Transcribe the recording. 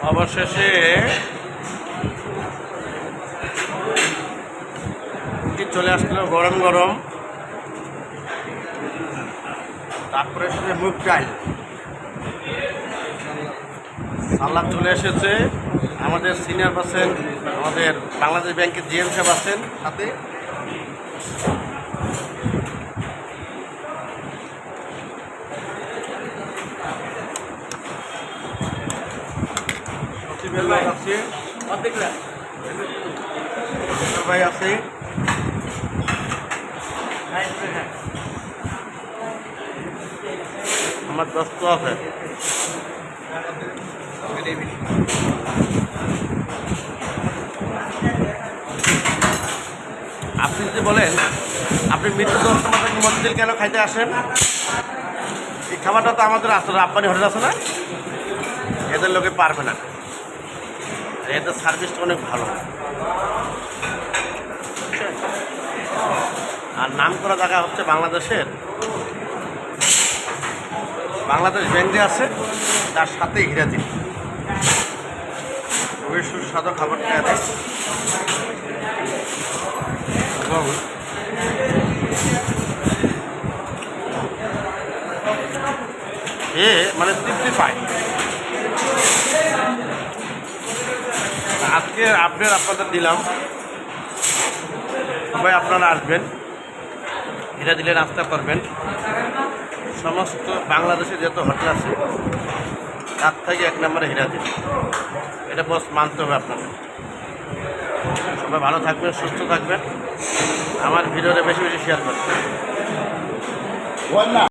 অবশেষে চলে আসলো গরম গরম, তারপরে সাথে মুগ ডাল, সালাদ চলে এসেছে। আমাদের সিনিয়র পার্সন, আমাদের বাংলাদেশ ব্যাংকের জিএম সাহেব আছেন সাথে। ভাই আছে, আমার দোস্ত আছে। আপনি যদি বলেন আপনি মৃত্যু দোস্ত মন্দির কেন খাইতে আসেন, এই খাবারটা তো আমাদের আসলে আব্বানি হোটেল আছে না, এদের লোকে পারবে না, এদের সার্ভিসটা অনেক ভালো। আর নাম করা জায়গা হচ্ছে বাংলাদেশের বাংলাদেশ ব্যাংকে আছে, তার সাথে হীরাদ্বীপ। খুবই সুস্বাদু খাবার খেয়ে দেয় এবং মানে তৃপ্তি পায়। আজকে আপডেট আপনাদের দিলাম, সবাই আপনারা আসবেন, হীরাদ্বীপে নাস্তা করবেন। সমস্ত বাংলাদেশে যত হোটেল আছে তার থেকে এক নম্বরে হীরাদ্বীপ, এটা বস মানতে হবে আপনাদের। সবাই ভালো থাকবেন, সুস্থ থাকবেন, আমার ভিডিওটা বেশি বেশি শেয়ার করবেন।